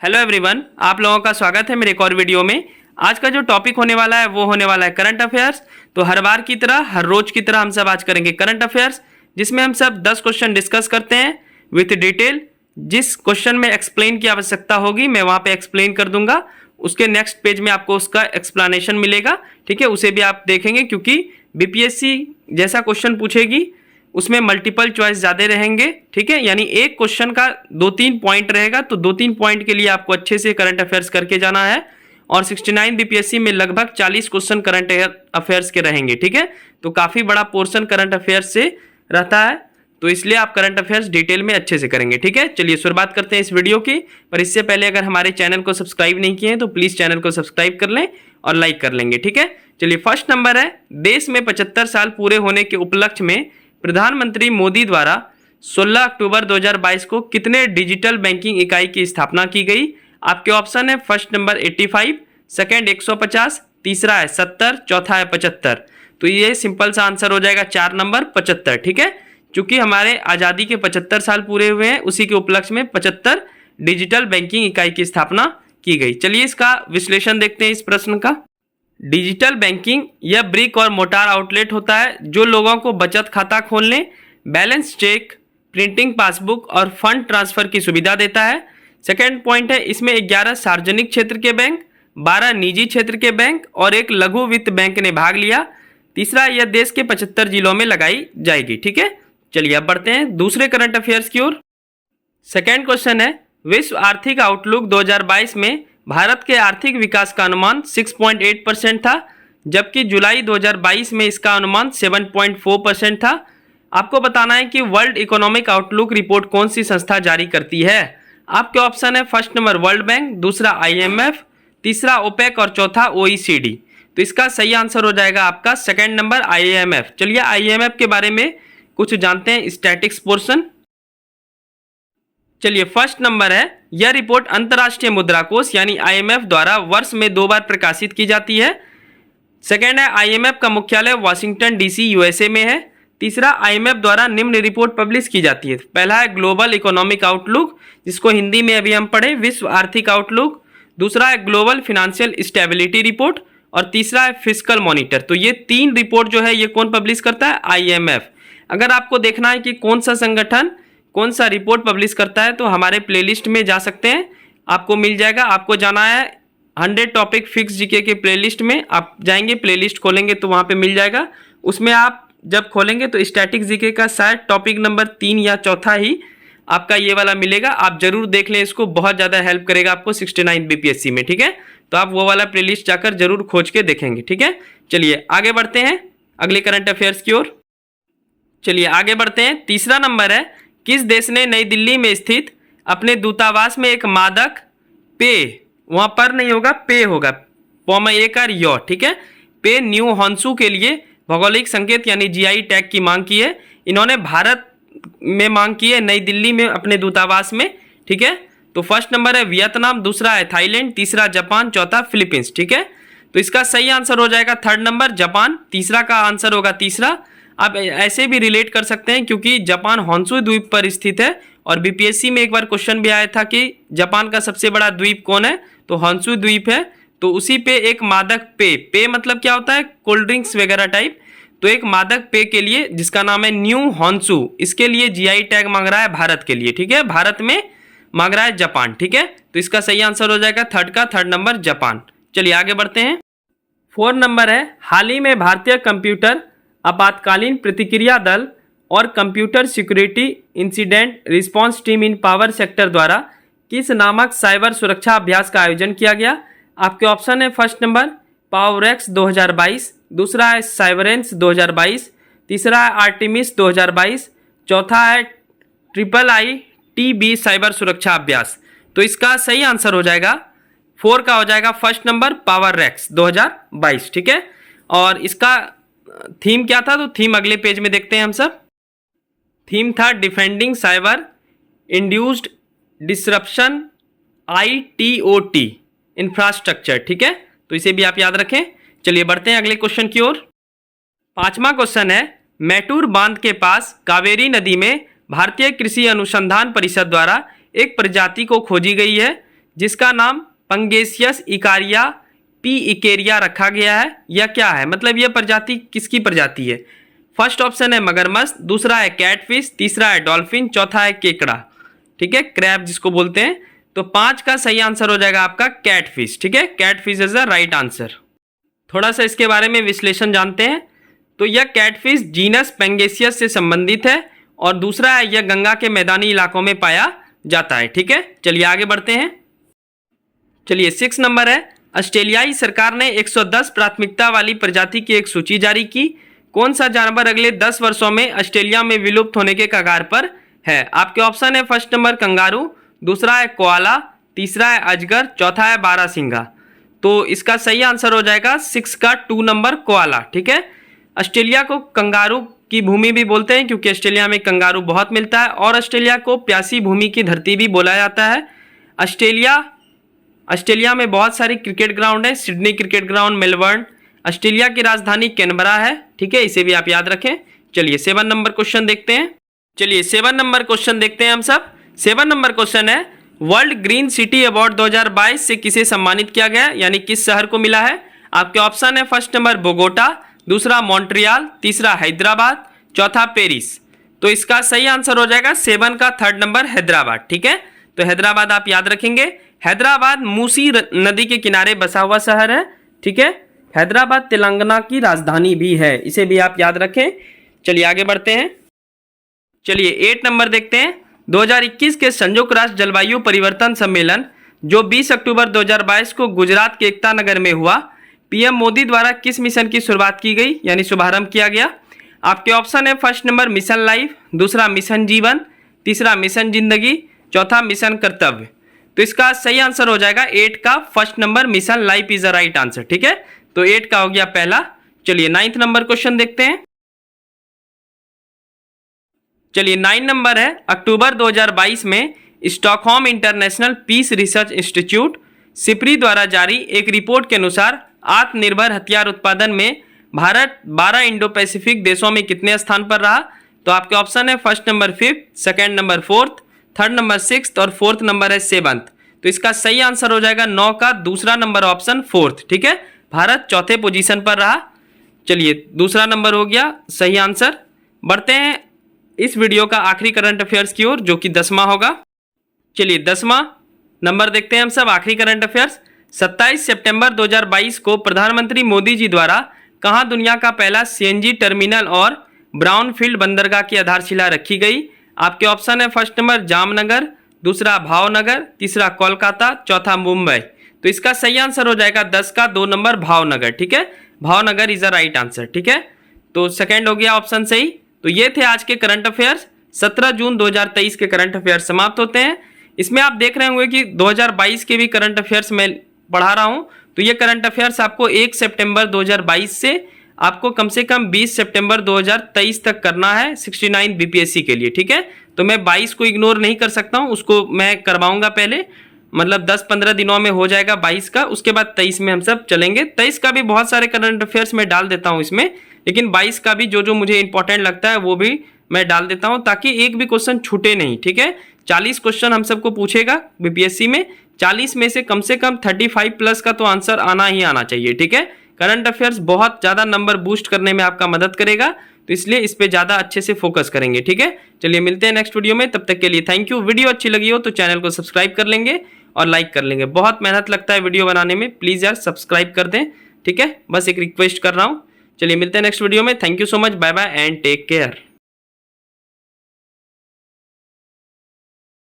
Hello everyone, आप लोगों का स्वागत है मेरे एक और वीडियो में। आज का जो टॉपिक होने वाला है वो होने वाला है करंट अफेयर्स। तो हर बार की तरह, हर रोज की तरह हम सब आज करेंगे करंट अफेयर्स, जिसमें हम सब 10 क्वेश्चन डिस्कस करते हैं विथ डिटेल। जिस क्वेश्चन में एक्सप्लेन की आवश्यकता होगी मैं वहाँ पे एक्सप्लेन कर दूंगा। उसके नेक्स्ट पेज में आपको उसका एक्सप्लेनेशन मिलेगा, ठीक है। उसे भी आप देखेंगे क्योंकि बीपीएससी जैसा क्वेश्चन पूछेगी उसमें मल्टीपल चॉइस ज़्यादा रहेंगे, ठीक है। यानी एक क्वेश्चन का 2-3 पॉइंट रहेगा, तो 2-3 पॉइंट के लिए आपको अच्छे से करंट अफेयर्स करके जाना है। और 69 बीपीएससी में लगभग 40 क्वेश्चन करंट अफेयर्स के रहेंगे, ठीक है। तो काफ़ी बड़ा पोर्शन करंट अफेयर्स से रहता है, तो इसलिए आप करंट अफेयर्स डिटेल में अच्छे से करेंगे, ठीक है। चलिए शुरुआत करते हैं इस वीडियो की। पर इससे पहले अगर हमारे चैनल को सब्सक्राइब नहीं किए हैं तो प्लीज़ चैनल को सब्सक्राइब कर लें और लाइक कर लेंगे, ठीक है। चलिए फर्स्ट नंबर है, देश में 75 साल पूरे होने के उपलक्ष्य में प्रधानमंत्री मोदी द्वारा 16 अक्टूबर 2022 को कितने डिजिटल बैंकिंग इकाई की स्थापना की गई? आपके ऑप्शन है फर्स्ट नंबर 85, सेकंड 150, तीसरा है 70, चौथा है 75। तो ये सिंपल सा आंसर हो जाएगा 4 नंबर 75, ठीक है। चूंकि हमारे आज़ादी के 75 साल पूरे हुए हैं, उसी के उपलक्ष्य में 75 डिजिटल बैंकिंग इकाई की स्थापना की गई। चलिए इसका विश्लेषण देखते हैं इस प्रश्न का। डिजिटल बैंकिंग यह ब्रिक और मोटार आउटलेट होता है जो लोगों को बचत खाता खोलने, बैलेंस चेक, प्रिंटिंग पासबुक और फंड ट्रांसफर की सुविधा देता है। सेकेंड पॉइंट है, इसमें 11 सार्वजनिक क्षेत्र के बैंक, 12 निजी क्षेत्र के बैंक और एक लघु वित्त बैंक ने भाग लिया। तीसरा, यह देश के 75 जिलों में लगाई जाएगी, ठीक है। चलिए अब बढ़ते हैं दूसरे करंट अफेयर्स की ओर। सेकेंड क्वेश्चन है, विश्व आर्थिक आउटलुक 2022 में भारत के आर्थिक विकास का अनुमान 6.8% था, जबकि जुलाई 2022 में इसका अनुमान 7.4% था। आपको बताना है कि वर्ल्ड इकोनॉमिक आउटलुक रिपोर्ट कौन सी संस्था जारी करती है। आपके ऑप्शन है फर्स्ट नंबर वर्ल्ड बैंक, दूसरा आईएमएफ, तीसरा ओपेक और चौथा ओईसीडी। तो इसका सही आंसर हो जाएगा आपका सेकेंड नंबर आईएमएफ। चलिए आईएमएफ के बारे में कुछ जानते हैं, स्टैटिक्स पोर्शन। चलिए फर्स्ट नंबर है, यह रिपोर्ट अंतर्राष्ट्रीय मुद्रा कोष यानी आईएमएफ द्वारा वर्ष में 2 बार प्रकाशित की जाती है। सेकेंड है, आईएमएफ का मुख्यालय वाशिंगटन डीसी यूएसए में है। तीसरा, आईएमएफ द्वारा निम्न रिपोर्ट पब्लिश की जाती है। पहला है ग्लोबल इकोनॉमिक आउटलुक, जिसको हिंदी में अभी हम पढ़े विश्व आर्थिक आउटलुक। दूसरा है ग्लोबल फाइनेंशियल स्टेबिलिटी रिपोर्ट और तीसरा है फिस्कल मॉनिटर। तो ये 3 रिपोर्ट जो है ये कौन पब्लिश करता है? आईएमएफ। अगर आपको देखना है कि कौन सा संगठन कौन सा रिपोर्ट पब्लिश करता है तो हमारे प्लेलिस्ट में जा सकते हैं, आपको मिल जाएगा। आपको जाना है 100 टॉपिक फिक्स जीके के प्लेलिस्ट में, आप जाएंगे प्लेलिस्ट खोलेंगे तो वहाँ पे मिल जाएगा। उसमें आप जब खोलेंगे तो स्टैटिक जीके का शायद टॉपिक नंबर 3 या चौथा ही आपका ये वाला मिलेगा। आप जरूर देख लें इसको, बहुत ज़्यादा हेल्प करेगा आपको 69 बीपीएससी में, ठीक है। तो आप वो वाला प्लेलिस्ट जाकर जरूर खोज के देखेंगे, ठीक है। चलिए आगे बढ़ते हैं अगले करंट अफेयर्स की ओर। चलिए आगे बढ़ते हैं। तीसरा नंबर है, किस देश ने नई दिल्ली में स्थित अपने दूतावास में एक मादक पेय, वहाँ पर नहीं होगा पे होगा, पौमा ए का यो, ठीक है, पे न्यू हॉन्सू के लिए भौगोलिक संकेत यानी जीआई टैग की मांग की है। इन्होंने भारत में मांग की है, नई दिल्ली में अपने दूतावास में, ठीक है। तो फर्स्ट नंबर है वियतनाम, दूसरा है थाईलैंड, तीसरा जापान, चौथा फिलीपींस, ठीक है। तो इसका सही आंसर हो जाएगा थर्ड नंबर जापान। तीसरा का आंसर होगा तीसरा। आप ऐसे भी रिलेट कर सकते हैं क्योंकि जापान हॉन्शू द्वीप पर स्थित है और बीपीएससी में एक बार क्वेश्चन भी आया था कि जापान का सबसे बड़ा द्वीप कौन है, तो हॉन्शू द्वीप है। तो उसी पे एक मादक पे मतलब क्या होता है? कोल्ड ड्रिंक्स वगैरह टाइप। तो एक मादक पे के लिए जिसका नाम है न्यू हॉन्शू, इसके लिए जीआई टैग मांग रहा है भारत के लिए, ठीक है। भारत में मांग रहा है जापान, ठीक है। तो इसका सही आंसर हो जाएगा थर्ड नंबर जापान। चलिए आगे बढ़ते हैं। 4 नंबर है, हाल ही में भारतीय कंप्यूटर आपातकालीन प्रतिक्रिया दल और computer security incident response team in power sector द्वारा किस नामक साइबर सुरक्षा अभ्यास का आयोजन किया गया? आपके ऑप्शन है फर्स्ट नंबर पावरएक्स 2022, दूसरा है साइबरेंस 2022, तीसरा है आर्टिमिस 2022, चौथा है IIITB साइबर सुरक्षा अभ्यास। तो इसका सही आंसर हो जाएगा 4 का हो जाएगा फर्स्ट नंबर पावरएक्स 2022, ठीक है। और इसका थीम क्या था? तो थीम अगले पेज में देखते हैं हम सब। थीम था defending cyber induced disruption ITOT infrastructure, ठीक है। तो इसे भी आप याद रखें। चलिए बढ़ते हैं अगले क्वेश्चन की ओर। 5वां क्वेश्चन है, मैटूर बांध के पास कावेरी नदी में भारतीय कृषि अनुसंधान परिषद द्वारा एक प्रजाति को खोजी गई है जिसका नाम पंगेसियस इकारिया पी इकेरिया रखा गया है, यह क्या है? मतलब यह प्रजाति किसकी प्रजाति है? फर्स्ट ऑप्शन है मगरमच्छ, दूसरा है कैटफिश, तीसरा है डॉल्फिन, चौथा है केकड़ा, ठीक है, क्रैब जिसको बोलते हैं। तो 5 का सही आंसर हो जाएगा आपका कैटफिश, ठीक है, catfish is the right answer. थोड़ा सा इसके बारे में विश्लेषण जानते हैं। तो यह कैटफिश जीनस पेंगेसियस से संबंधित है और दूसरा है यह गंगा के मैदानी इलाकों में पाया जाता है, ठीक है। चलिए आगे बढ़ते हैं। चलिए 6 नंबर है, ऑस्ट्रेलियाई सरकार ने 110 प्राथमिकता वाली प्रजाति की एक सूची जारी की। कौन सा जानवर अगले 10 वर्षों में ऑस्ट्रेलिया में विलुप्त होने के कगार पर है? आपके ऑप्शन है फर्स्ट नंबर कंगारू, दूसरा है कोआला, तीसरा है अजगर, चौथा है बारहसिंगा। तो इसका सही आंसर हो जाएगा 6 का 2 नंबर कोआला, ठीक है। ऑस्ट्रेलिया को कंगारू की भूमि भी बोलते हैं क्योंकि ऑस्ट्रेलिया में कंगारू बहुत मिलता है और ऑस्ट्रेलिया को प्यासी भूमि की धरती भी बोला जाता है। ऑस्ट्रेलिया में बहुत सारी क्रिकेट ग्राउंड है, Sydney cricket ground, Melbourne. Australia की राजधानी कैनबरा है, ठीक है, इसे भी आप याद रखें। चलिए 7 नंबर क्वेश्चन देखते हैं। चलिए 7 नंबर क्वेश्चन देखते हैं हम सब। 7 नंबर क्वेश्चन है, वर्ल्ड ग्रीन सिटी अवार्ड 2022 से किसे सम्मानित किया गया, यानी किस शहर को मिला है? आपके ऑप्शन है फर्स्ट नंबर बोगोटा, दूसरा मॉन्ट्रियल, तीसरा हैदराबाद, चौथा पेरिस। तो इसका सही आंसर हो जाएगा 7 का 3rd नंबर हैदराबाद, ठीक है। तो हैदराबाद आप याद रखेंगे। हैदराबाद मूसी नदी के किनारे बसा हुआ शहर है, ठीक है। हैदराबाद तेलंगाना की राजधानी भी है, इसे भी आप याद रखें। चलिए आगे बढ़ते हैं। चलिए 8 नंबर देखते हैं। 2021 के संयुक्त राष्ट्र जलवायु परिवर्तन सम्मेलन जो 20 अक्टूबर 2022 को गुजरात के एकता नगर में हुआ, पीएम मोदी द्वारा किस मिशन की शुरुआत की गई, यानी शुभारंभ किया गया? आपके ऑप्शन है फर्स्ट नंबर मिशन लाइफ, दूसरा मिशन जीवन, तीसरा मिशन जिंदगी, चौथा मिशन कर्तव्य। तो इसका सही आंसर हो जाएगा 8 का first number mission life is the right answer, ठीक है। तो 8 का हो गया पहला। चलिए 9th नंबर क्वेश्चन देखते हैं। चलिए 9 नंबर है, अक्टूबर 2022 में Stockholm International Peace Research Institute SIPRI द्वारा जारी एक रिपोर्ट के अनुसार आत्मनिर्भर हथियार उत्पादन में भारत 12 इंडो पैसिफिक देशों में कितने स्थान पर रहा? तो आपके ऑप्शन है first number 5th, second number 4th, 3rd number 6th और 4th नंबर है 7th। तो इसका सही आंसर हो जाएगा 9 का दूसरा नंबर ऑप्शन 4th, ठीक है। भारत चौथे पोजीशन पर रहा। चलिए दूसरा नंबर हो गया सही आंसर। बढ़ते हैं इस वीडियो का आखिरी करंट अफेयर्स की ओर, जो कि 10वां होगा। चलिए 10वां नंबर देखते हैं हम सब, आखिरी करंट अफेयर्स। 27 सितंबर 2022 को प्रधानमंत्री मोदी जी द्वारा कहाँ दुनिया का पहला सीएनजी टर्मिनल और ब्राउनफील्ड बंदरगाह की आधारशिला रखी गई? आपके ऑप्शन है फर्स्ट नंबर जामनगर, दूसरा भावनगर, तीसरा कोलकाता, चौथा मुंबई। तो इसका सही आंसर हो जाएगा 10 का 2 नंबर भावनगर, ठीक है। Bhavnagar is the right answer, ठीक है। तो सेकंड हो गया ऑप्शन सही। तो ये थे आज के करंट अफेयर्स। 17 जून 2023 के करंट अफेयर्स समाप्त होते हैं। इसमें आप देख रहे होंगे कि 2022 के भी करंट अफेयर्स मैं पढ़ा रहा हूं। तो ये करंट अफेयर्स आपको 1 सितंबर 2022 से आपको कम से कम 20 सितंबर 2023 तक करना है 69 बीपीएससी के लिए, ठीक है। तो मैं 22 को इग्नोर नहीं कर सकता हूं, उसको मैं करवाऊंगा पहले, मतलब 10-15 दिनों में हो जाएगा 22 का। उसके बाद 23 में हम सब चलेंगे। 23 का भी बहुत सारे करंट अफेयर्स मैं डाल देता हूं इसमें, लेकिन 22 का भी जो मुझे इंपॉर्टेंट लगता है वो भी मैं डाल देता हूं, ताकि एक भी क्वेश्चन छूटे नहीं, ठीक है। 40 क्वेश्चन हम सबको पूछेगा बीपीएससी में, 40 में से कम 35 प्लस का तो आंसर आना ही आना चाहिए, ठीक है। करंट अफेयर्स बहुत ज़्यादा नंबर बूस्ट करने में आपका मदद करेगा, तो इसलिए इस पे ज़्यादा अच्छे से फोकस करेंगे, ठीक है। चलिए मिलते हैं नेक्स्ट वीडियो में, तब तक के लिए थैंक यू। वीडियो अच्छी लगी हो तो चैनल को सब्सक्राइब कर लेंगे और लाइक कर लेंगे। बहुत मेहनत लगता है वीडियो बनाने में, प्लीज़ यार सब्सक्राइब कर दें, ठीक है। बस एक रिक्वेस्ट कर रहा हूँ। चलिए मिलते हैं नेक्स्ट वीडियो में। Thank you so much, bye bye and take care.